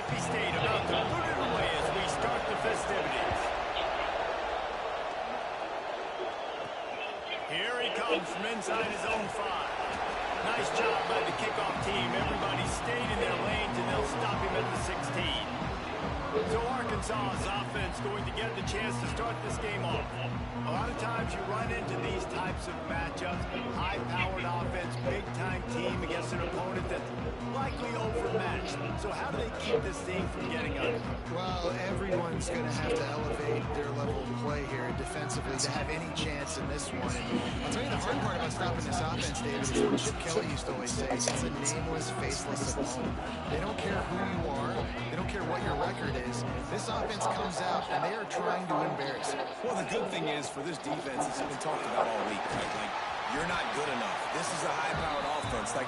Mississippi State about to put it away as we start the festivities. Here he comes from inside his own 5. Nice job by the kickoff team. Everybody stayed in their lanes, and they'll stop him at the 16. So Arkansas's offense going to get the chance to start this game off. A lot of times you run into these types of matchups, high-powered offense, big-time team against an opponent that's likely overmatched. So how do they keep this thing from getting ugly? Well, everyone's going to have to elevate their level of play here defensively to have any chance in this one. And I'll tell you the hard part about stopping this offense, David, is what Chip Kelly used to always say. It's a nameless, faceless opponent. They don't care who you are. They don't care what your record is. This offense comes out, and they are trying to embarrass it. Well, the good thing is for this defense, it's been talked about all week, right? Like, you're not good enough. This is a high-powered offense. Like,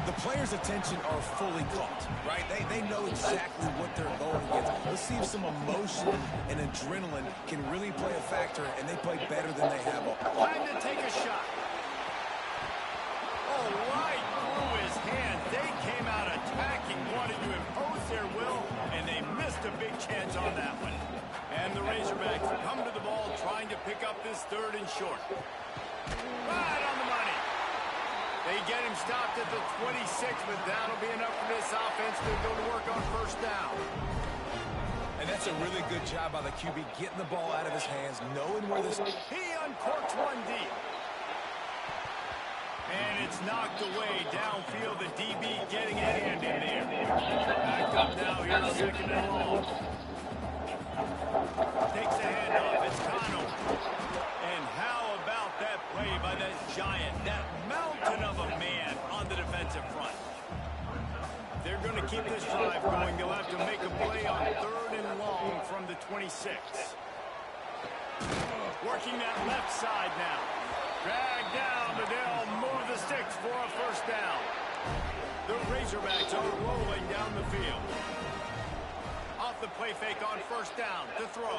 the players' attention are fully caught, right? They know exactly what they're going against. Let's see if some emotion and adrenaline can really play a factor, and they play better than they have all. Time to take a shot. Oh, right through his hand. They came out attacking, wanted to impose their will, and they missed a big chance on that one. And the Razorbacks come to the ball trying to pick up this 3rd and short. Right on the money. They get him stopped at the 26, but that'll be enough for this offense to go to work on 1st down. And that's a really good job by the QB, getting the ball out of his hands, knowing where this... He uncorks one deep. And it's knocked away downfield. The DB getting a hand in there. Backed up now. Here's 2nd and long. Takes the handoff. It's Cano. And how about that play by that giant, that mountain of a man on the defensive front? They're going to keep this drive going. They'll have to make a play on 3rd and long from the 26. Working that left side now. Drag down, but they'll move the sticks for a 1st down. The Razorbacks are rolling down the field. Off the play fake on 1st down to throw.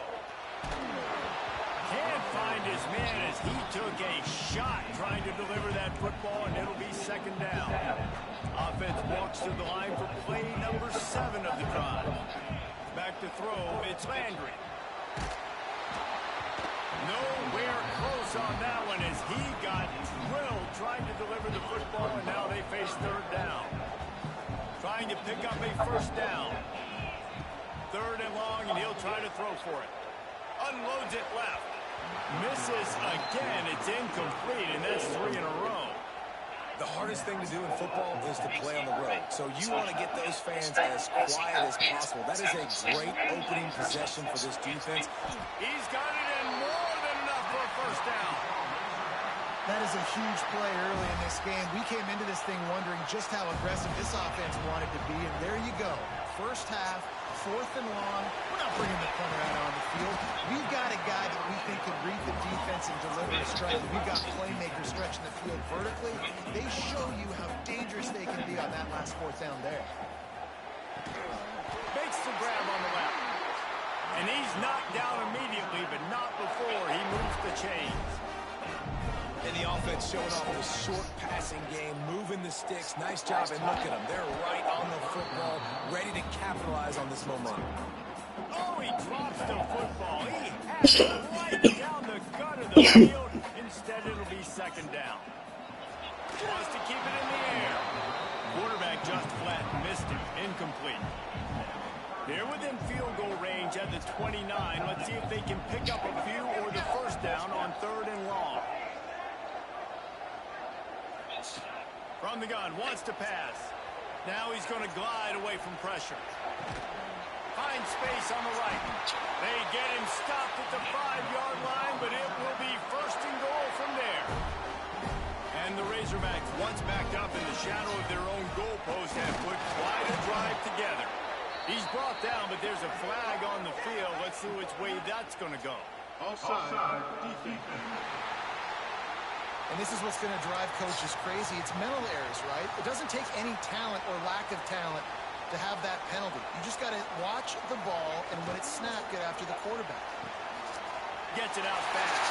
Can't find his man as he took a shot trying to deliver that football, and it'll be 2nd down. Offense walks to the line for play number 7 of the drive. Back to throw, it's Landry. Nowhere close on that one as he got drilled trying to deliver the football, and now they face 3rd down. Trying to pick up a 1st down. 3rd and long, and he'll try to throw for it. Unloads it left. Misses again. It's incomplete, and that's 3 in a row. The hardest thing to do in football is to play on the road. So you want to get those fans as quiet as possible. That is a great opening possession for this defense. He's got it in more than enough for a 1st down. That is a huge play early in this game. We came into this thing wondering just how aggressive this offense wanted to be, and there you go. 1st half, 4th and long. We're not bringing the punter out on the field. We've got a guy that we think can read the defense and deliver a strike. We've got playmakers stretching the field vertically. They show you how dangerous they can be on that last 4th down there. Makes the grab on the left. And he's knocked down immediately, but not before he moves the chains. And the offense showing off the short passing game, moving the sticks. Nice job, and look at them. They're right on the football, ready to capitalize on this momentum. Oh, he drops the football. He has it right down the gut of the field. Instead, it'll be 2nd down. Wants to keep it in the air. Quarterback just flat, missed it. Incomplete. They're within field goal range at the 29. Let's see if they can pick up a few or the 1st down on 3rd and long. From the gun, wants to pass. Now he's going to glide away from pressure. Finds space on the right. They get him stopped at the 5-yard line, but it will be 1st and goal from there. And the Razorbacks, once backed up in the shadow of their own goalpost, have put quite a drive together. He's brought down, but there's a flag on the field. Let's see which way that's going to go. Offside, defense. And this is what's going to drive coaches crazy. It's mental errors, right? It doesn't take any talent or lack of talent to have that penalty. You just got to watch the ball, and when it's snapped, get after the quarterback. Gets it out fast.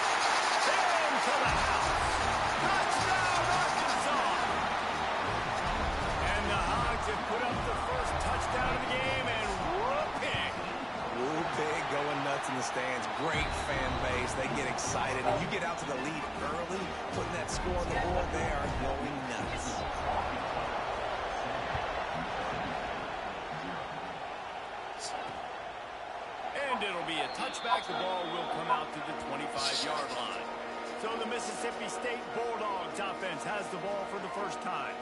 Into the house. Touchdown, Arkansas! And the Hogs have put up the first touchdown of the game, and score on the board, they are going nuts. And it'll be a touchback. The ball will come out to the 25-yard line. So the Mississippi State Bulldogs offense has the ball for the first time.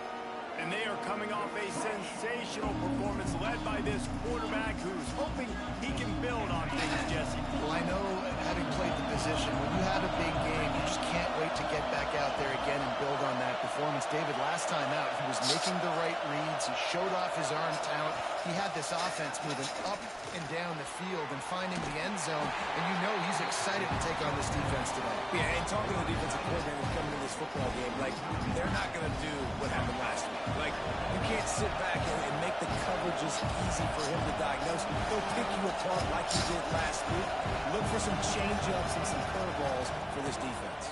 And they are coming off a sensational performance led by this quarterback who's hoping he can build on things, Jesse. Well, I know, having played the position, when you have a big game, you just can't wait to get back out there again and build on that performance. David, last time out, he was making the right reads. He showed off his arm talent. He had this offense moving up and down the field and finding the end zone. And you know he's excited to take on this defense today. Yeah, and talking to the defensive coordinator coming into this football game, like, they're not going to do what happened last week. Like, you can't sit back and make the coverages easy for him to diagnose. He'll pick you apart like he did last week. Look for some change-ups and some curveballs for this defense.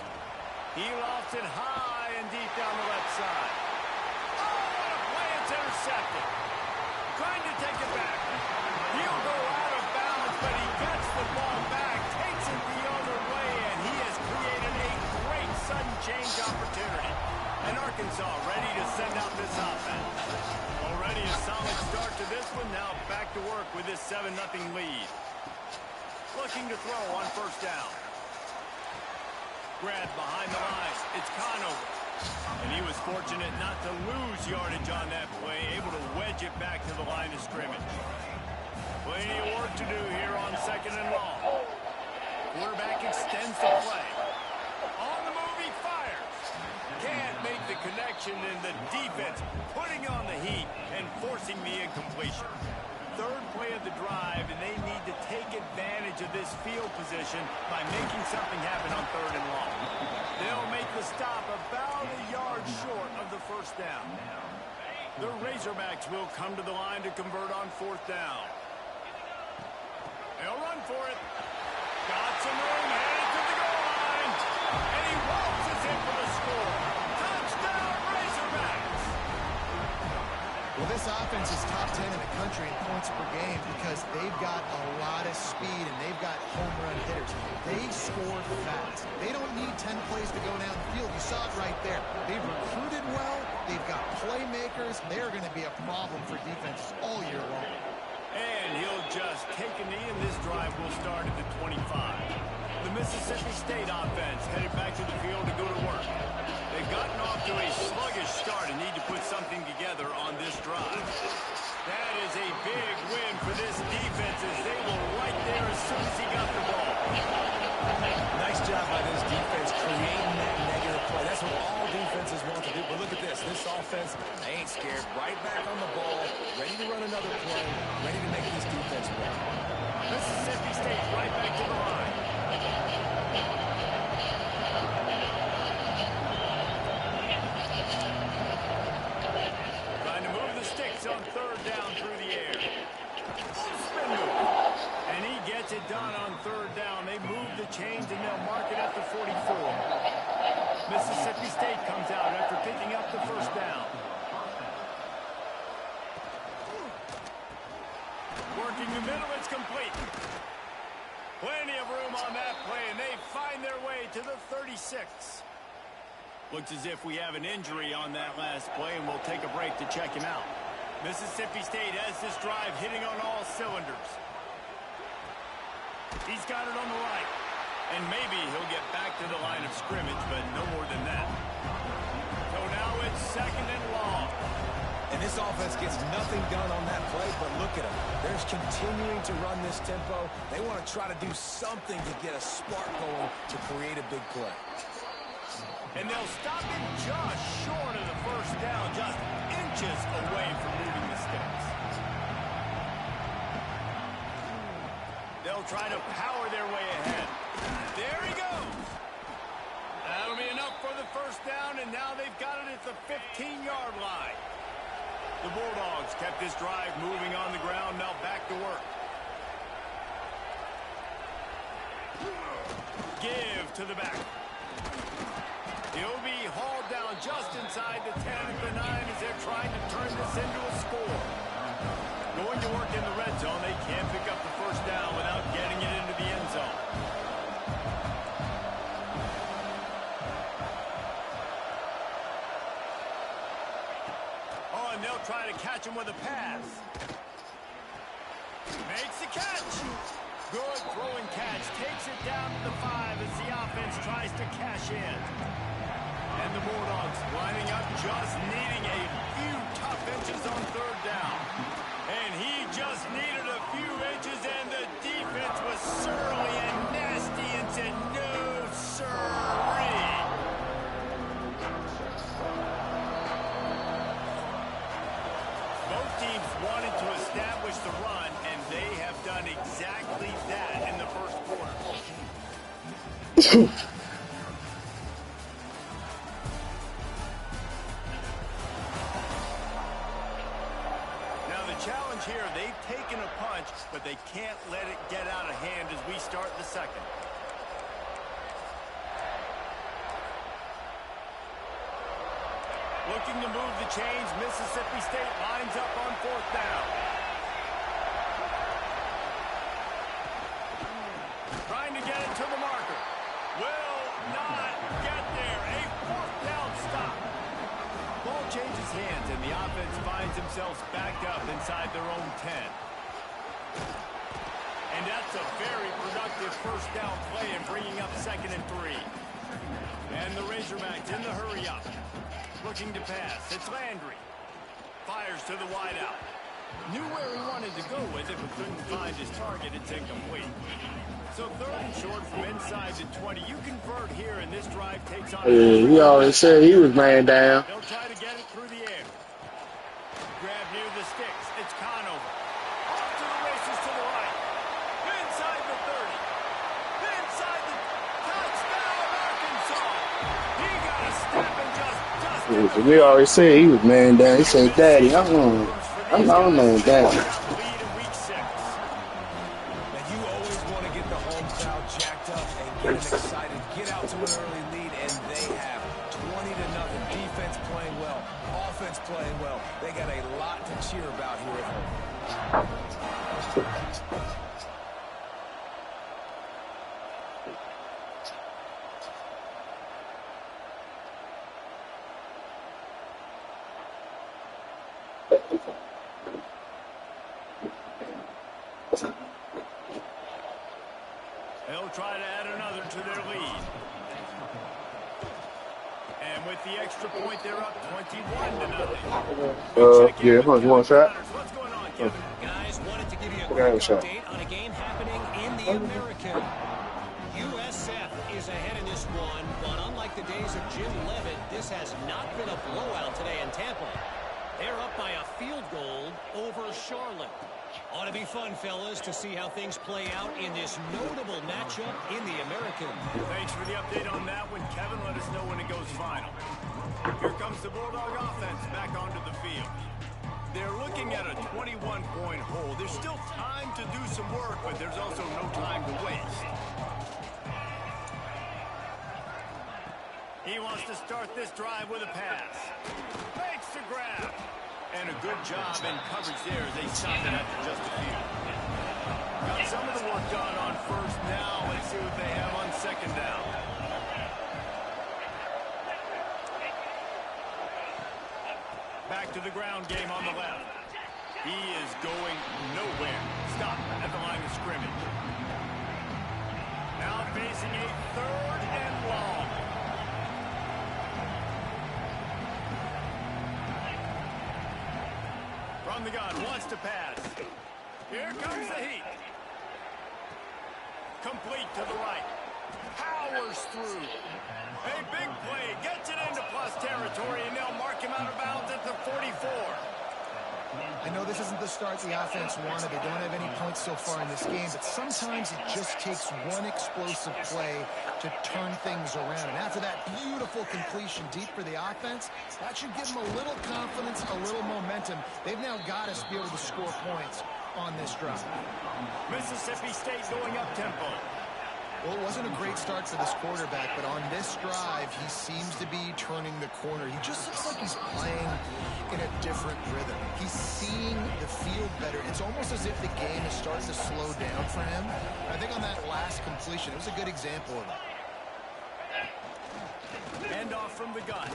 He lofts it high and deep down the left side. Oh, what a play. It's intercepted. Trying to take it back. He'll go out of bounds, but he gets the ball back, takes it the other way, and he has created a great sudden change opportunity. And Arkansas ready to send out this offense. Already a solid start to this one. Now back to work with this 7-0 lead. Looking to throw on first down. Grab behind the line. It's Conover. And he was fortunate not to lose yardage on that play, able to wedge it back to the line of scrimmage. Plenty of work to do here on 2nd and long. Quarterback extends the play. On the move, he fires. Can't make the connection, and the defense putting on the heat and forcing the incompletion. Third play of the drive, and they need to take advantage of this field position by making something happen on 3rd and long. They'll make the stop about a yard short of the first down. The Razorbacks will come to the line to convert on 4th down. They'll run for it. Got some room, headed to the goal line. And he waltzes in for the score. Touchdown, Razorbacks! Well, this offense is top 10 in the country in points per game because they've got a lot of speed and they've got home run hitters. They score fast. They don't need 10 plays to go down the field. You saw it right there. They've recruited well. They've got playmakers. They're going to be a problem for defenses all year long. And he'll just take a knee, and this drive will start at the 25. The Mississippi State offense headed back to the field to go to work. They've gotten off to a sluggish start and need to put something together on this drive. That is a big win for this defense as they were right there as soon as he got the ball. Nice job by this defense creating that negative play. That's what all defenses want to do. But look at this. This offense, they ain't scared. Right back on the ball, ready to run another play, ready to make this defense work. Mississippi State right back to the line. Trying to move the sticks on 3rd down through the air. Spin move. And he gets it done on 3rd down. They move the chains and they'll mark it at the 44. Mississippi State comes out after picking up the first down. Working the middle, it's complete. Plenty of room on that play, and they find their way to the 36. Looks as if we have an injury on that last play, and we'll take a break to check him out. Mississippi State has this drive hitting on all cylinders. He's got it on the right. And maybe he'll get back to the line of scrimmage, but no more than that. So now it's 2nd and long. And this offense gets nothing done on that play, but look at them. They're continuing to run this tempo. They want to try to do something to get a spark going to create a big play. And they'll stop it just short of the first down, just inches away from moving the sticks. They'll try to power their way ahead. There he goes. That'll be enough for the first down, and now they've got it at the 15-yard line. The Bulldogs kept this drive moving on the ground, now back to work. Give to the back. He'll be hauled down just inside the 10 at the 9 as they're trying to turn this into a score. Going to work in the red zone, they can't pick up the first down without getting it into the end zone. try to catch him with a pass. Makes the catch. Good throwing catch. Takes it down to the 5 as the offense tries to cash in. And the Bulldogs lining up, just needing a few tough inches on third down. And he just needed a few inches, and the defense was surly and nasty and said, no, sirree. Both teams wanted to establish the run, and they have done exactly that in the first quarter. Now the challenge here, they've taken a punch, but they can't let it get out of hand as we start the second. Looking to move the chains, Mississippi State lines up on fourth down. Trying to get it to the marker. Will not get there. A fourth down stop. Ball changes hands, and the offense finds themselves backed up inside their own 10. And that's a very productive first down play in bringing up 2nd and 3. And the Razorbacks in the hurry up. Looking to pass. It's Landry. Fires to the wideout. Knew where he wanted to go with it, but couldn't find his target. It's incomplete. So 3rd and short from inside the 20. You convert here, and this drive takes on... He always said he was man down. They'll try to get it through the air. Grab near the sticks. It's Conover. Off to the races to the right. Inside the 30. Inside the touchdown, Arkansas. He got a step and just... We always said he was man down. He said, Daddy, I'm not man down. And you always want to get the home crowd jacked up and get them excited. Get out to an early lead, and they have 20-0. Defense playing well, offense playing well. They got a lot to cheer about here at home. They'll try to add another to their lead. And with the extra point, they're up 21-0. Yeah, you want a shot? What's going on, Kevin? Guys, wanted to give you a quick update on a game happening in the American. USF is ahead in this one, but unlike the days of Jim Leavitt, this has not been a blowout today in Tampa. They're up by a field goal over Charlotte. Ought to be fun, fellas, to see how things play out in this notable matchup in the American. Thanks for the update on that one, Kevin. Let us know when it goes final. Here comes the Bulldog offense back onto the field. They're looking at a 21-point hole. There's still time to do some work, but there's also no time to waste. He wants to start this drive with a pass. Makes the grab. And a good job in coverage there as they stop it after just a few. Got some of the work done on first. Now let's see what they have on 2nd down. Back to the ground game on the left. He is going nowhere. Stop at the line of scrimmage. Now facing a 3rd and long. From the gun, wants to pass. Here comes the heat. Complete to the right. Powers through. A big play. Gets it into plus territory, and they'll mark him out of bounds at the 44. I know this isn't the start the offense wanted. They don't have any points so far in this game, but sometimes it just takes one explosive play to turn things around. And after that beautiful completion deep for the offense, that should give them a little confidence, a little momentum. They've now got us to be able to score points on this drive. Mississippi State going up tempo. Well, it wasn't a great start for this quarterback, but on this drive, he seems to be turning the corner. He just looks like he's playing in a different rhythm. He's seeing the field better. It's almost as if the game is starting to slow down for him. I think on that last completion, it was a good example of that. Hand off from the gun.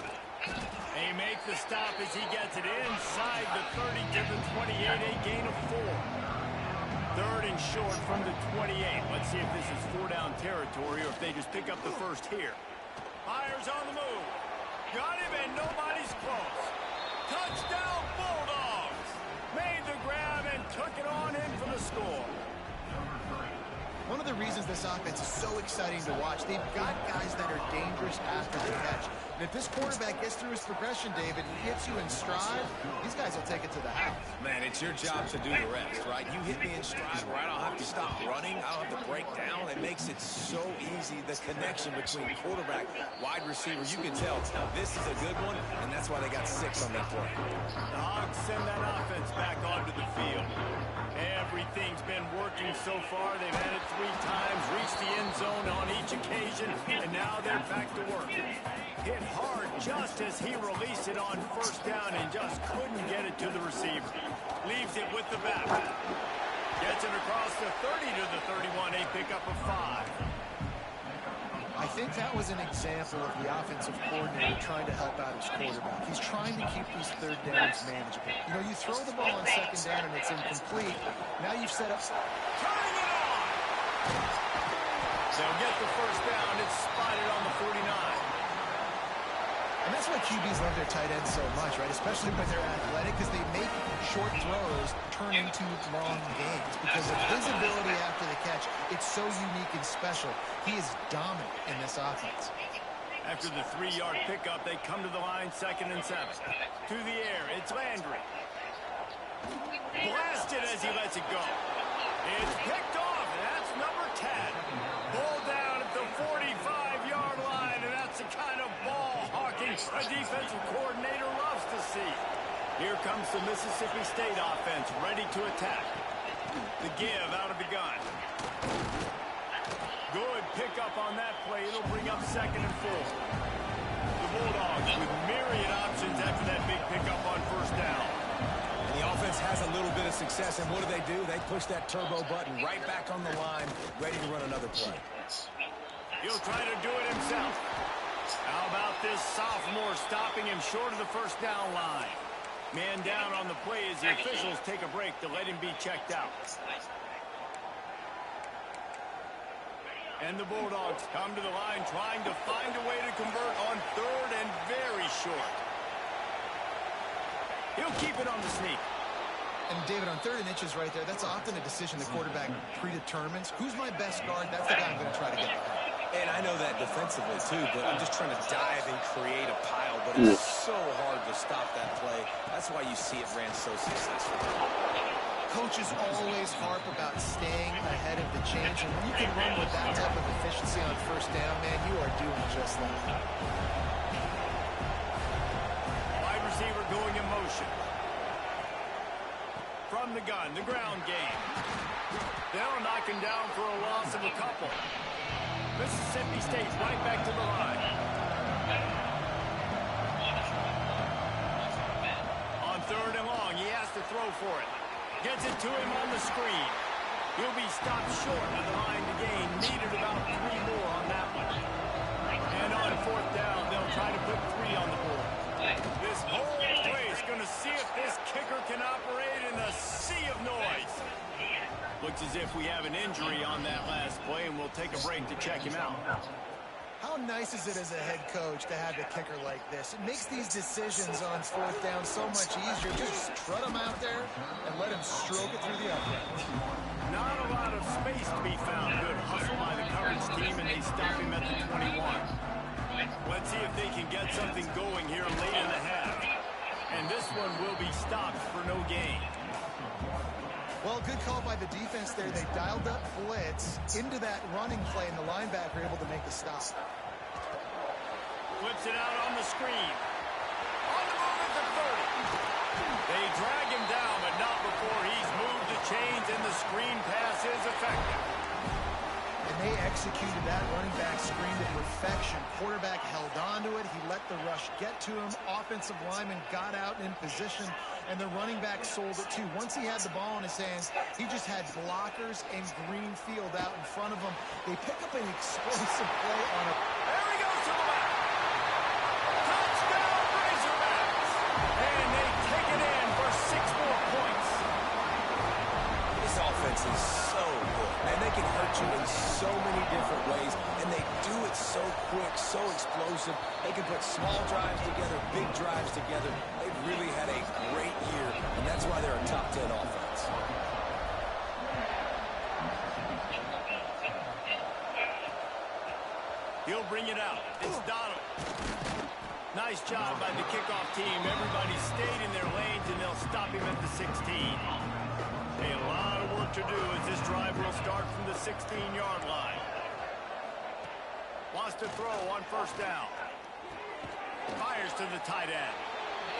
They make the stop as he gets it inside the 30 to the 28, a gain of 4. Third and short from the 28. Let's see if this is 4-down territory or if they just pick up the first here. Fires on the move. Got him and nobody's close. Touchdown Bulldogs. Made the grab and took it on in for the score. One of the reasons this offense is so exciting to watch, they've got guys that are dangerous after the catch. And if this quarterback gets through his progression, David, gets you in stride, these guys will take it to the house. Man, it's your job to do the rest, right? You hit me in stride where I don't have to stop running. I don't have to break down. It makes it so easy. The connection between quarterback, wide receiver, you can tell. Now, this is a good one, and that's why they got 6 on that play. The Hogs send that offense back onto the field. Everything's been working so far. They've had it 3 times, reached the end zone on each occasion, and now they're back to work. Hit hard just as he released it on first down and just couldn't get it to the receiver. Leaves it with the back. Gets it across the 30 to the 31, a pickup of 5. I think that was an example of the offensive coordinator trying to help out his quarterback. He's trying to keep these third downs manageable. You know, you throw the ball on second down and it's incomplete. Now you've set up... Turning it on! They'll get the first down. It's spotted on the 49. And that's why QBs love their tight ends so much, right? Especially when they're athletic, because they make short throws turn into long gains. Because of his ability after the catch, it's so unique and special. He is dominant in this offense. After the 3-yard pickup, they come to the line, 2nd and 7. To the air, it's Landry. Blasted as he lets it go. It's picked off, and that's number 10. Pulled down at the 45-yard line, and that's the kind of ball hawking a defensive coordinator loves to see. Here comes the Mississippi State offense, ready to attack. The give out of the gun. Good pickup on that play. It'll bring up 2nd and 4. The Bulldogs with myriad options after that big pickup on first down. And the offense has a little bit of success, and what do? They push that turbo button right back on the line, ready to run another play. He'll try to do it himself. How about this sophomore stopping him short of the first down line? Man down on the play as the officials take a break to let him be checked out. And the Bulldogs come to the line trying to find a way to convert on 3rd and very short. He'll keep it on the sneak. And David, on 3rd and inches right there, that's often a decision the quarterback predetermines. Who's my best guard? That's the guy I'm going to try to get behind. And I know that defensively, too, but I'm just trying to dive and create a pile. But it's so hard to stop that play. That's why you see it ran so successfully. Coaches always harp about staying ahead of the chains. And when you can run with that type of efficiency on first down, man, you are doing just that. Wide receiver going in motion. From the gun, the ground game. They'll knock him down for a loss of a couple. Mississippi State right back to the line. On 3rd and long, he has to throw for it. Gets it to him on the screen. He'll be stopped short with the line to gain. Needed about 3 more on that one. And on 4th down, they'll try to put 3 on the board. This whole place going to see if this kicker can operate in a sea of noise. Looks as if we have an injury on that last play, and we'll take a break to check him out. How nice is it as a head coach to have a kicker like this? It makes these decisions on 4th down so much easier. Just trot him out there and let him stroke it through the upright. Not a lot of space to be found. Good hustle by the coverage team, and they stop him at the 21. Let's see if they can get something going here late in the half. And this one will be stopped for no gain. Well, good call by the defense there. They dialed up blitz into that running play, and the linebacker able to make the stop. Flips it out on the screen. On the move at the 30. They drag him down, but not before he's moved the chains, and the screen pass is effective. And they executed that running back screen to perfection. Quarterback held on to it. He let the rush get to him. Offensive lineman got out in position, and the running back sold it too. Once he had the ball in his hands, he just had blockers and green field out in front of him. They pick up an explosive play on it. There he goes to the left. Touchdown, is so good. And they can hurt you in so many different ways, and they do it so quick, so explosive. They can put small drives together, big drives together. They've really had a great year, and that's why they're a top 10 offense. He'll bring it out. It's Donald. Nice job by the kickoff team. Everybody stayed in their lanes, and they'll stop him at the 16. A lot of work to do as this drive will start from the 16-yard line. Wants to throw on first down. Fires to the tight end.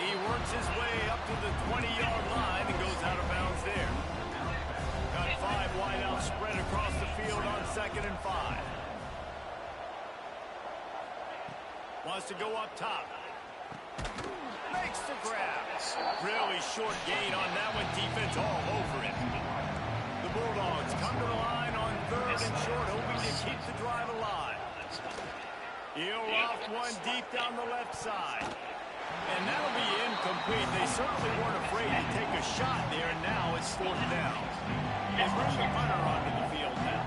He works his way up to the 20-yard line and goes out of bounds there. Got 5 wideouts spread across the field on 2nd and 5. Wants to go up top. Makes the grab. Really short gain on that one. Defense all over it. The Bulldogs come to the line on 3rd and short, hoping to keep the drive alive. He'll off one deep down the left side. And that'll be incomplete. They certainly weren't afraid to take a shot there, and now it's 4th down. They bring the punter onto the field now.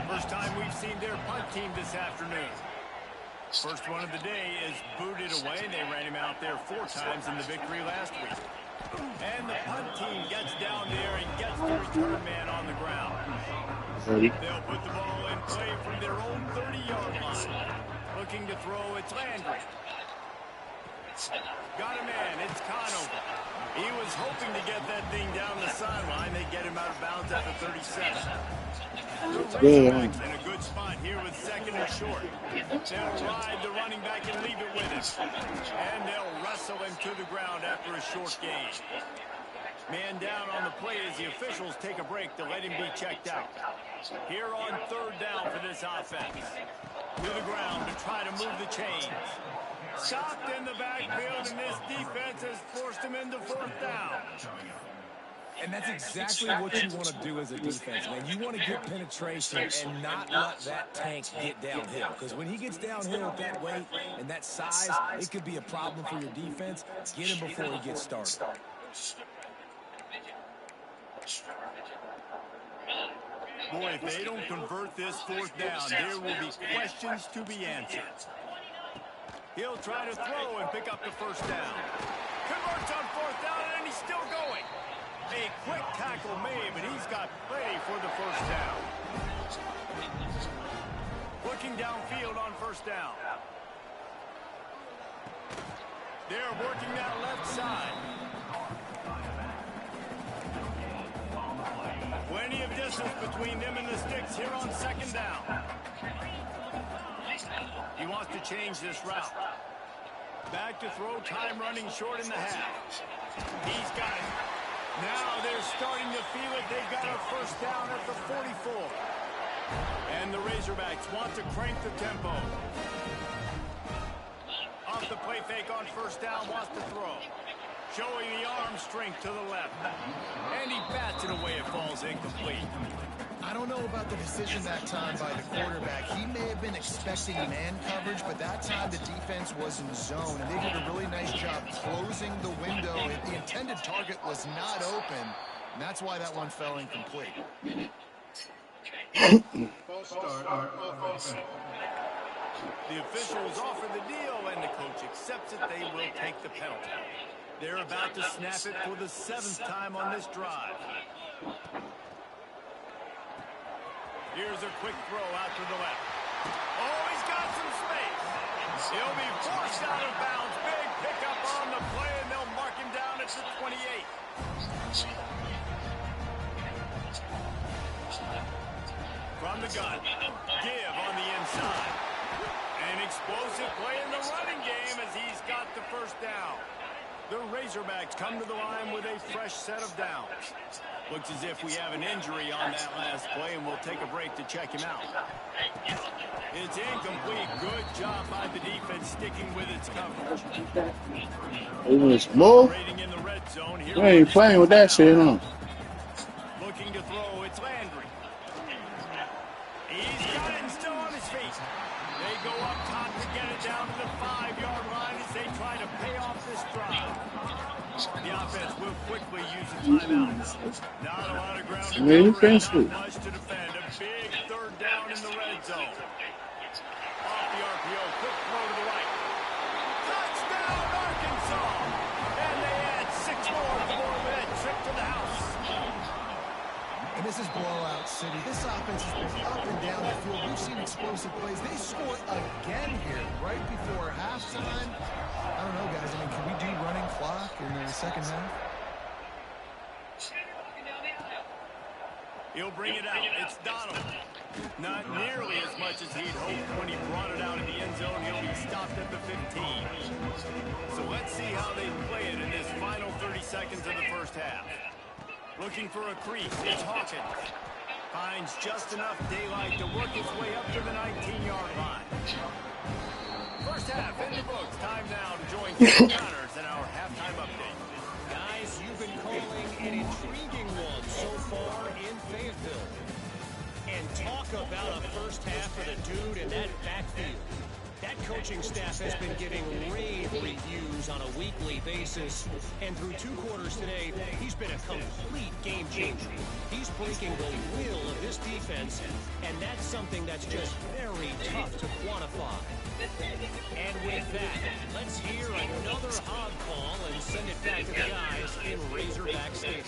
First time we've seen their punt team this afternoon. First one of the day is booted away. They ran him out there 4 times in the victory last week. And the punt team gets down there and gets the return man on the ground. They'll put the ball in play from their own 30-yard line. Looking to throw, it's Landry. Got a man, it's Conover. He was hoping to get that thing down the sideline. They get him out of bounds at the 37. In a good spot here with 2nd and short. They'll ride the running back and leave it with him. And they'll wrestle him to the ground after a short gain. Man down on the play as the officials take a break to let him be checked out. Here on 3rd down for this offense. To the ground to try to move the chains. Stopped in the backfield, and this defense has forced him into 4th down. And that's exactly what you want to do as a defense, man. You want to get penetration and not let that tank get downhill. Because when he gets downhill with that weight and that size, it could be a problem for your defense. Get him before he gets started. Boy, if they don't convert this 4th down, there will be questions to be answered. He'll try to throw and pick up the 1st down. Converts on 4th down, and he's still going. A quick tackle made, but he's got plenty for the 1st down. Looking downfield on 1st down. They're working that left side. Plenty of distance between them and the sticks here on 2nd down. He wants to change this route. Back to throw, time running short in the half. He's got it. Now they're starting to feel it. They've got a 1st down at the 44. And the Razorbacks want to crank the tempo. Off the play fake on 1st down, wants to throw. Showing the arm strength to the left. And he bats it away. It falls incomplete. I don't know about the decision that time by the quarterback. He may have been expecting man coverage, but that time the defense was in zone, and they did a really nice job closing the window. The intended target was not open, and that's why that one fell incomplete. False start, offense. The officials offer the deal, and the coach accepts it. They will take the penalty. They're about to snap it for the 7th time on this drive. Here's a quick throw out to the left. Oh, he's got some space. He'll be forced out of bounds. Big pickup on the play, and they'll mark him down at the 28. From the gun, give on the inside. An explosive play in the running game as he's got the 1st down. The Razorbacks come to the line with a fresh set of downs. Looks as if we have an injury on that last play, and we'll take a break to check him out. It's incomplete. Good job by the defense sticking with its coverage. It was more. In the red zone. You ain't playing with that shit, huh? Looking to throw, it's Landry. He's got it and still on his feet. They go up top to get it down to the 5-yard line as they try to pay off this drive. The offense will quickly use a timeout. Not a lot of ground to Man, you cover, can't not sleep. much to defend. A big third down in the red zone. Off the RPO, quick throw to the right. Touchdown, Arkansas! And they add 6 more before that trip to the house. And this is blowout city. This offense has been up and down the field. We've seen explosive plays. They score again here right before halftime. I don't know, guys. I mean, can we do running clock in the second half? He'll bring it out. It's Donald. Not nearly as much as he'd hoped when he brought it out in the end zone. He'll be stopped at the 15. So let's see how they play it in this final 30 seconds of the first half. Looking for a crease. It's Hawkins. Finds just enough daylight to work his way up to the 19-yard line. First half in the books. Time now to join Kevin Connors in our halftime update. Guys, you've been calling an intriguing one so far in Fayetteville. And talk about a first half for the dude in that backfield. That coaching staff has been giving rave reviews on a weekly basis. And through 2 quarters today, he's been a complete game changer. He's breaking the will of this defense, and that's something that's just very tough to quantify. And with that, let's hear another hog call and send it back to the guys in Razorback Stadium.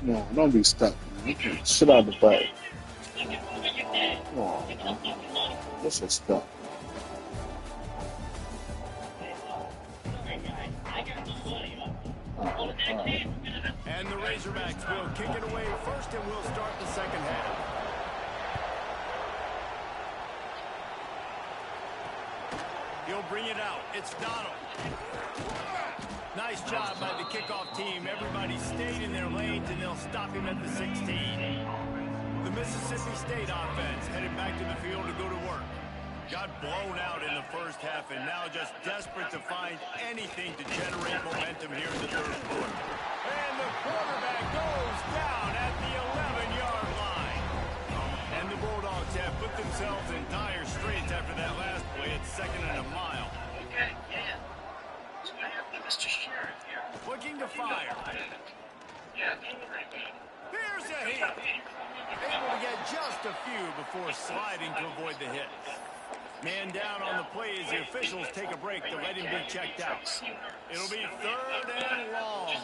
No, don't be stuck, man. Shit out the bike. Come on, man. This is stuck. And the Razorbacks will kick it away first, and we'll start the second half. He'll bring it out. It's Donald. Nice job by the kickoff team. Everybody stayed in their lanes, and they'll stop him at the 16. The Mississippi State offense headed back to the field to go to work. Got blown out in the first half, and now just desperate to find anything to generate momentum here in the third quarter. And the quarterback goes down at the 11-yard line. And the Bulldogs have put themselves in dire straits after that last play. It's 2nd and a mile. Looking to fire. Here's a hit. Able to get just a few before sliding to avoid the hit. Man down on the play as the officials take a break to let him be checked out. It'll be 3rd and long.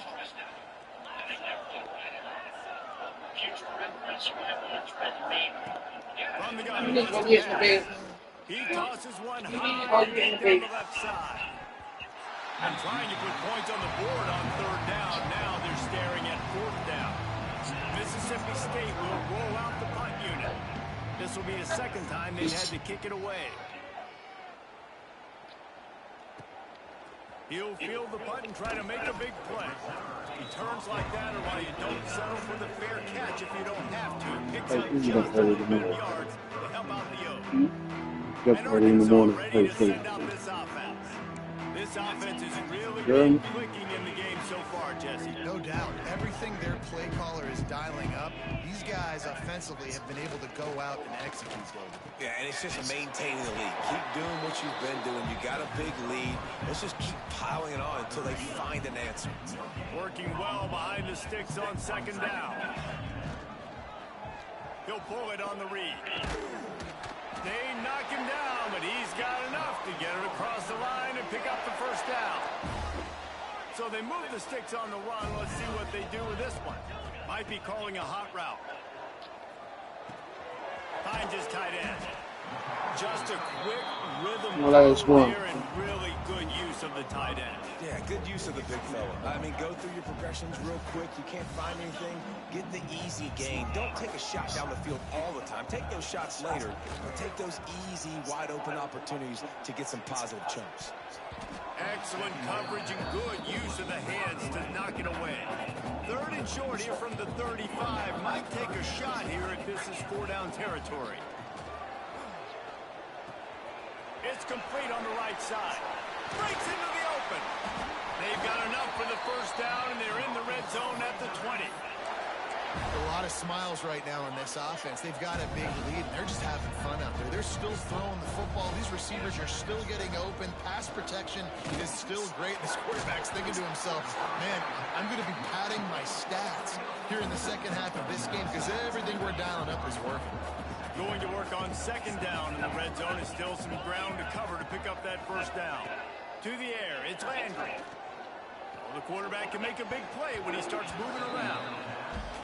From the gun. He tosses one high down the left side. And trying to put points on the board on 3rd down. Now they're staring at 4th down. Mississippi State will roll out the punt unit. This will be the 2nd time they've had to kick it away. He'll field the punt and try to make a big play. He turns like that, or while you don't settle for the fair catch if you don't have to. Picks up just over 30 yards to help out the O's. And Arkansas ready to send out this offense. This offense is really clicking in the game so far, Jesse. No doubt. Everything their play caller is dialing up, these guys offensively have been able to go out and execute. Yeah, and it's just maintaining the lead. Keep doing what you've been doing. You got a big lead. Let's just keep piling it on until they find an answer. Working well behind the sticks on 2nd down. He'll pull it on the read. They knock him down, but he's got enough to get it across the line and pick up the 1st down. So they move the sticks on the run. Let's see what they do with this one. Might be calling a hot route. Finds his tight end. Just a quick rhythm there and really good use of the tight end. Yeah, good use of the big fella. I mean, go through your progressions real quick. You can't find anything. Get the easy gain. Don't take a shot down the field all the time. Take those shots later, but take those easy, wide-open opportunities to get some positive chunks. Excellent coverage and good use of the hands to knock it away. 3rd and short here from the 35. Might take a shot here if this is 4-down territory. It's complete on the right side. Breaks into the open. They've got enough for the 1st down, and they're in the red zone at the 20. A lot lot of smiles right now on this offense. They've got a big lead, and they're just having fun out there. They're still throwing the football. These receivers are still getting open. Pass protection is still great. This quarterback's thinking to himself, man, I'm going to be padding my stats here in the second half of this game because everything we're dialing up is working. Going to work on second down in the red zone. Is still some ground to cover to pick up that first down. To the air, it's Landry. Well, the quarterback can make a big play when he starts moving around.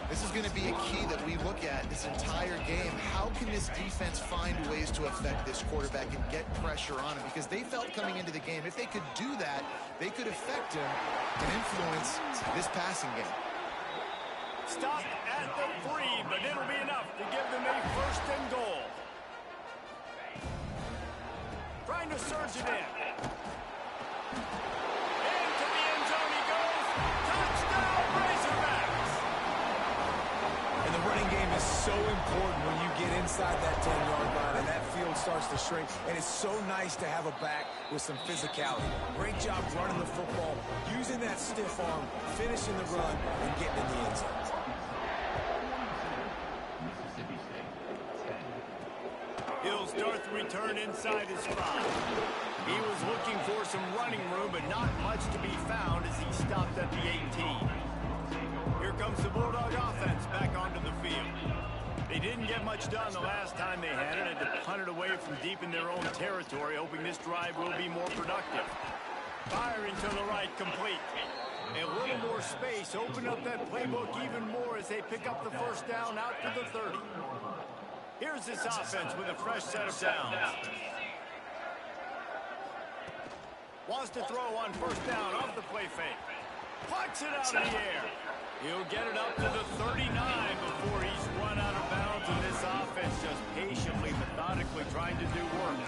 This is going to be a key that we look at this entire game. How can this defense find ways to affect this quarterback and get pressure on him? Because they felt coming into the game, if they could do that, they could affect him and influence this passing game. Stop at the 3, but it'll be enough to give them a first and goal. Trying to surge it in. Into the end zone he goes. Touchdown, Razorbacks! And the running game is so important when you get inside that 10-yard line and that field starts to shrink. And it's so nice to have a back with some physicality. Great job running the football, using that stiff arm, finishing the run, and getting in the end zone. He'll start the return inside his spot. He was looking for some running room, but not much to be found as he stopped at the 18. Here comes the Bulldog offense back onto the field. They didn't get much done the last time they had it, and to punt it away from deep in their own territory, hoping this drive will be more productive. Firing to the right, complete. A little more space, open up that playbook even more as they pick up the first down out to the 30. Here's this offense with a fresh set of downs. Wants to throw on first down off the play fake. Plucks it out of the air. He'll get it up to the 39 before he's run out of bounds, and this offense just patiently, methodically trying to do work.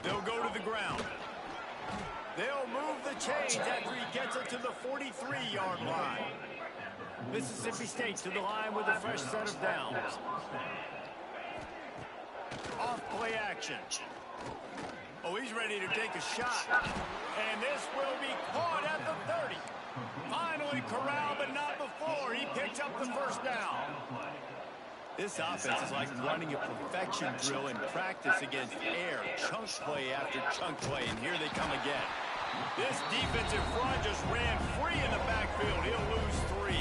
They'll go to the ground. They'll move the chains after he gets it to the 43-yard line. Mississippi State to the line with a fresh set of downs. Off play action. Oh, he's ready to take a shot. And this will be caught at the 30. Finally corralled, but not before. He picks up the first down. This offense is like running a perfection drill in practice against air. Chunk play after chunk play, and here they come again. This defensive front just ran free in the backfield. He'll lose 3.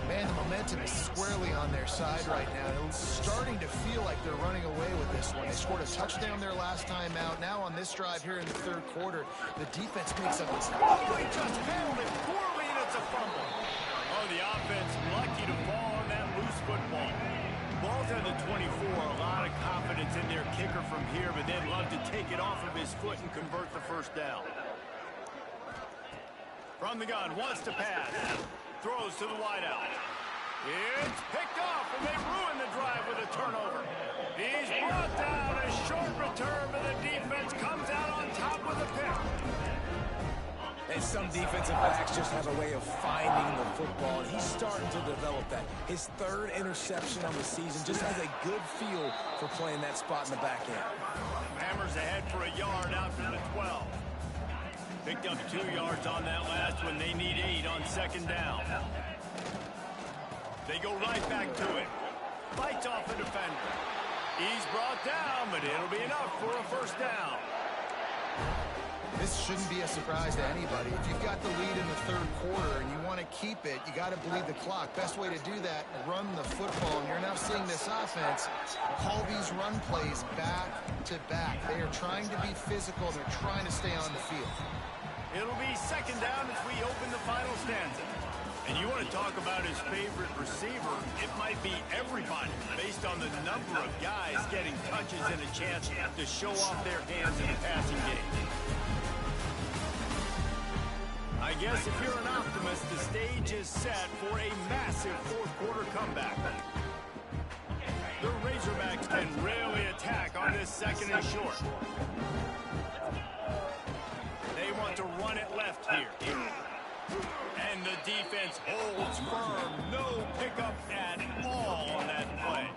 Man, the momentum is squarely on their side right now. They're starting to feel like they're running away with this one. They scored a touchdown their last time out. Now on this drive here in the third quarter, the defense makes up. Oh, he just handled it poorly, and it's a fumble. Oh, the offense lucky to fall on that loose football. Ball's at the 24. A lot of confidence in their kicker from here, but they'd love to take it off of his foot and convert the first down. From the gun, wants to pass. Throws to the wideout. It's picked off, and they ruin the drive with a turnover. He's brought down. A short return, but the defense comes out on top with a pick. And some defensive backs just have a way of finding the football, and he's starting to develop that. His 3rd interception on the season, just has a good feel for playing that spot in the back end. Hammers ahead for a yard out to the 12. Picked up 2 yards on that last one. They need 8 on second down. They go right back to it. Fights off a defender. He's brought down, but it'll be enough for a first down. This shouldn't be a surprise to anybody. If you've got the lead in the third quarter and you want to keep it, you got to bleed the clock. Best way to do that, run the football. And you're now seeing this offense call these run plays back to back. They are trying to be physical. They're trying to stay on the field. It'll be second down as we open the final stanza. And you want to talk about his favorite receiver, it might be everybody, based on the number of guys getting touches and a chance to show off their hands in the passing game. I guess if you're an optimist, the stage is set for a massive fourth quarter comeback. The Razorbacks can really attack on this second and short. They want to run it left here. And the defense holds firm. No pickup at all on that play.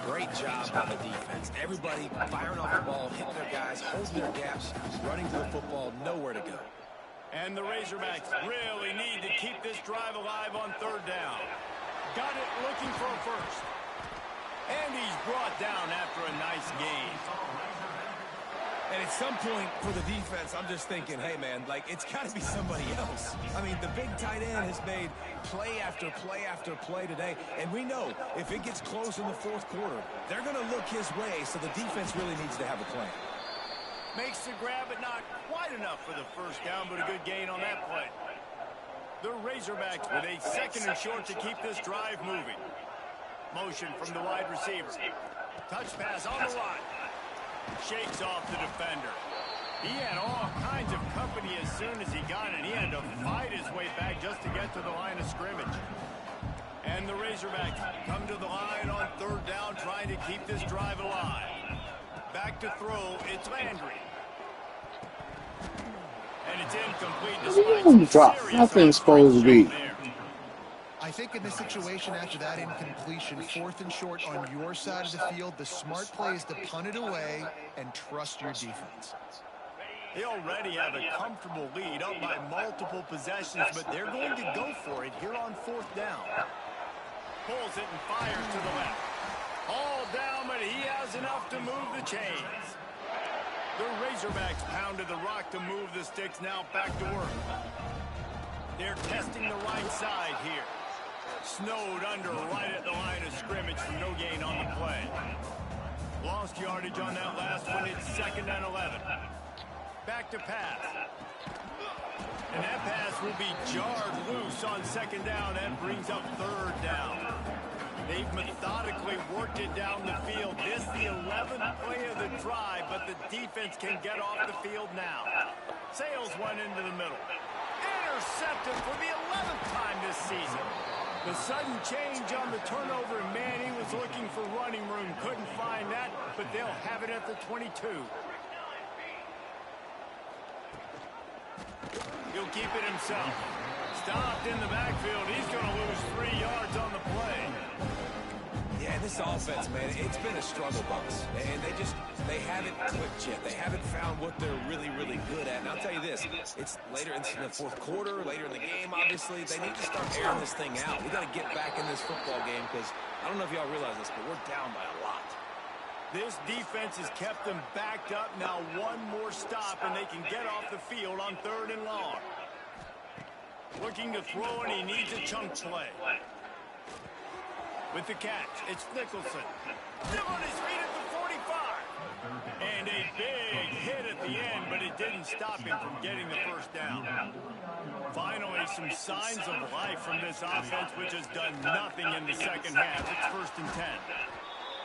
Great job by the defense. Everybody firing off the ball, hitting their guys, holding their gaps, running to the football, nowhere to go. And the Razorbacks really need to keep this drive alive on third down. Got it looking for a first. And he's brought down after a nice gain. And at some point for the defense, I'm just thinking, hey, man, like, it's got to be somebody else. I mean, the big tight end has made play after play after play today. And we know if it gets close in the fourth quarter, they're going to look his way, so the defense really needs to have a plan. Makes the grab, but not quite enough for the first down, but a good gain on that play. The Razorbacks with a second and short to keep this drive moving. Motion from the wide receiver. Touch pass on the line. Shakes off the defender. He had all kinds of company as soon as he got it. He had to fight his way back just to get to the line of scrimmage. And the Razorbacks come to the line on third down, trying to keep this drive alive. Back to throw, it's Landry. And it's incomplete despite Drop. Nothing's supposed to be. I think in this situation, after that incompletion, fourth and short on your side of the field, the smart play is to punt it away and trust your defense. They already have a comfortable lead up by multiple possessions, but they're going to go for it here on fourth down. Pulls it and fires to the left. All down, but he has enough to move the chains. The Razorbacks pounded the rock to move the sticks, now back to work. They're testing the right side here. Snowed under right at the line of scrimmage for no gain on the play. Lost yardage on that last one. It's 2nd and 11. Back to pass. And that pass will be jarred loose on 2nd down. That brings up 3rd down. They've methodically worked it down the field. This is the 11th play of the drive, but the defense can get off the field now. Sales went into the middle. Intercepted for the 11th time this season. The sudden change on the turnover, and man, he was looking for running room. Couldn't find that, but they'll have it at the 22. He'll keep it himself. Stopped in the backfield. He's going to lose 3 yards on the play. Yeah, this offense, man, it's been a struggle bus. And they haven't clicked yet. They haven't found what they're really, really good at. And I'll tell you this, it's later in the fourth quarter, later in the game, obviously. They need to start airing this thing out. We got to get back in this football game because I don't know if y'all realize this, but we're down by a lot. This defense has kept them backed up. Now one more stop, and they can get off the field on 3rd and long. Looking to throw, and he needs a chunk play. With the catch, it's Nicholson. Still on his feet at the 45. And a big hit at the end, but it didn't stop him from getting the first down. Finally, some signs of life from this offense, which has done nothing in the second half. It's 1st and 10.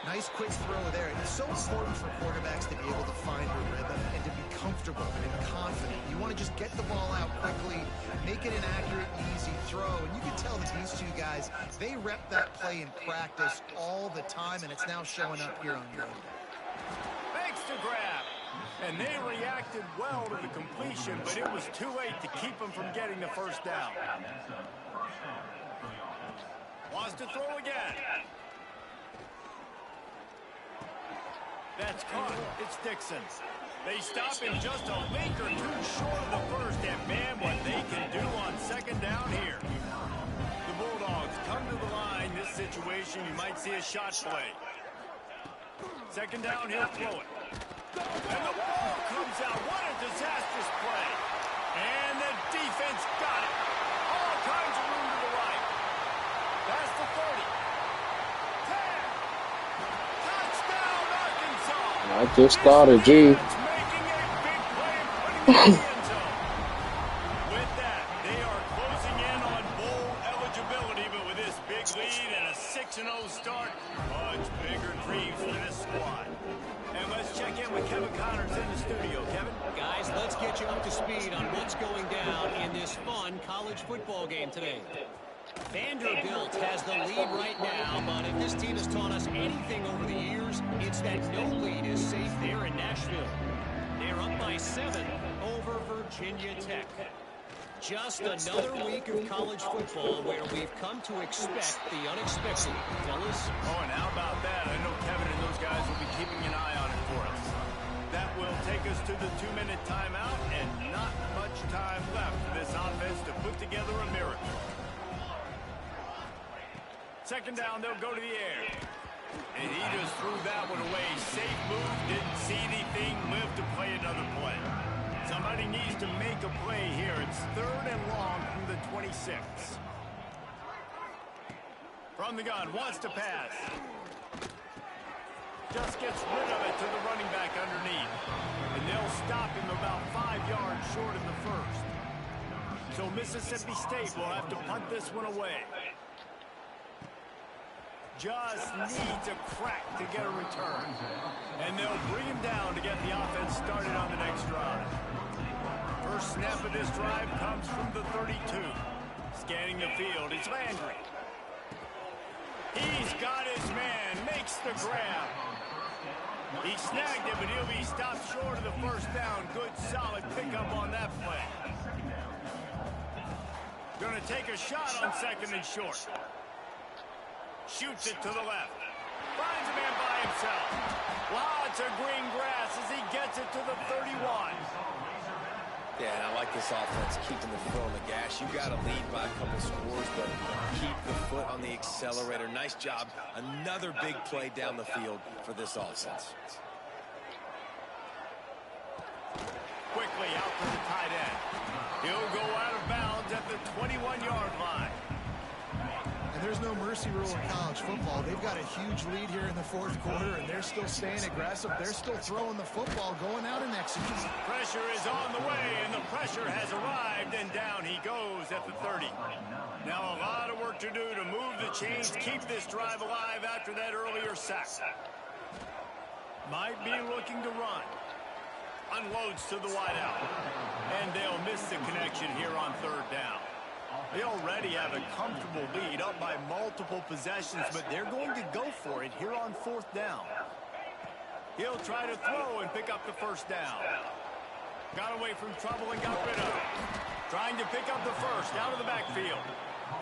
Nice quick throw there. It's so important for quarterbacks to be able to find a rhythm and to be comfortable and confident. You want to just get the ball out quickly, make it an accurate, easy throw. And you can tell that these two guys, they rep that play in practice all the time, and it's now showing up here on game day. Makes the grab. And they reacted well to the completion, but it was too late to keep them from getting the first down. Wants to throw again. That's caught. It's Dixon. They stop him just a link or two short of the first, and man, what they can do on 2nd down here. The Bulldogs come to the line. This situation, you might see a shot play. 2nd down, he'll throw it. And the ball comes out. What a disastrous play. And the defense got it. All kinds of room to the right. That's the 30. 10. Touchdown, Arkansas. I just started, G. Making a big play and putting it in the end zone. With that, they are closing in on bowl eligibility, but with this big lead and a 6-0 start, much bigger dreams for this squad. And let's check in with Kevin Connors in the studio. Kevin? Guys, let's get you up to speed on what's going down in this fun college football game today. Vanderbilt has the lead right now, but if this team has taught us anything over the years, it's that no lead is safe there in Nashville. They're up by 7 over Virginia Tech. Just another week of college football where we've come to expect the unexpected. Fellas? Oh, and how about that? I know Kevin and those guys will be keeping an eye on it for us. That will take us to the 2-minute timeout, and not much time left second down, they'll go to the air. And he just threw that one away. Safe move, didn't see anything, lived to play another play. Somebody needs to make a play here. It's 3rd and long from the 26. From the gun, wants to pass. Just gets rid of it to the running back underneath. And they'll stop him about 5 yards short of the first. So Mississippi State will have to punt this one away. Just needs a crack to get a return. And they'll bring him down to get the offense started on the next drive. First snap of this drive comes from the 32. Scanning the field, it's Landry. He's got his man, makes the grab. He snagged it, but he'll be stopped short of the first down. Good, solid pickup on that play. Going to take a shot on 2nd and short. Shoots it to the left. Finds a man by himself. Lots of green grass as he gets it to the 31. Yeah, and I like this offense, keeping the foot on the gas. You got to lead by a couple scores, but keep the foot on the accelerator. Nice job. Another big play down the field for this offense. Quickly out to the tight end. He'll go out of bounds at the 21-yard line. And there's no mercy rule in college football. They've got a huge lead here in the 4th quarter, and they're still staying aggressive. They're still throwing the football, going out and executing. Pressure is on the way, and the pressure has arrived, and down he goes at the 30. Now a lot of work to do to move the chains, keep this drive alive after that earlier sack. Might be looking to run. Unloads to the wideout. And they'll miss the connection here on 3rd down. They already have a comfortable lead, up by multiple possessions, but they're going to go for it here on 4th down. He'll try to throw and pick up the first down. Got away from trouble and got rid of it. Trying to pick up the first out of the backfield.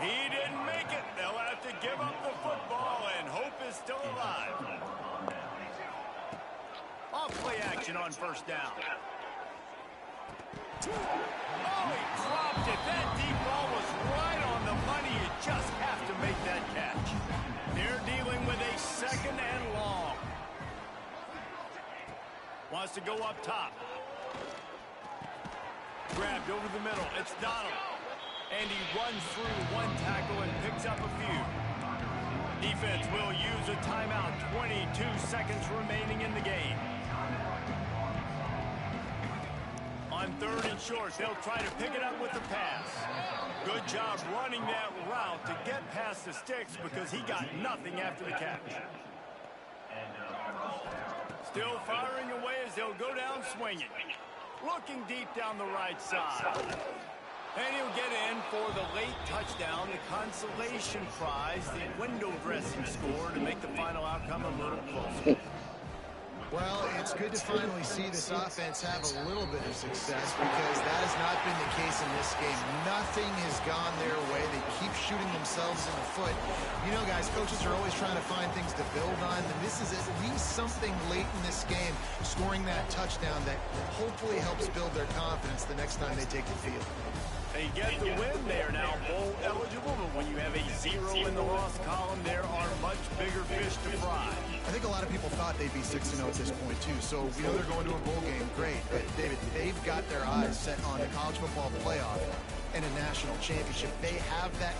He didn't make it. They'll have to give up the football, and hope is still alive. Off play action on 1st down. Oh, he dropped it. That deep ball was right on the money. You just have to make that catch. They're dealing with a 2nd and long. Wants to go up top. Grabbed over the middle. It's Donald. And he runs through one tackle and picks up a few. Defense will use a timeout. 22 seconds remaining in the game. On 3rd and short, they'll try to pick it up with the pass. Good job running that route to get past the sticks because he got nothing after the catch. Still firing away as they'll go down swinging. Looking deep down the right side. And he'll get in for the late touchdown, the consolation prize, the window dressing score to make the final outcome a little closer. Well, it's good to finally see this offense have a little bit of success because that has not been the case in this game. Nothing has gone their way. They keep shooting themselves in the foot. You know, guys, coaches are always trying to find things to build on, and this is at least something late in this game, scoring that touchdown that hopefully helps build their confidence the next time they take the field. They get the win. They are now bowl eligible, but when you have a 0 in the loss column, there are much bigger fish to fry. I think a lot of people thought they'd be 6-0 at this point, too. So we know they're going to a bowl game. Great. But, David, they've got their eyes set on the college football playoff and a national championship. They have that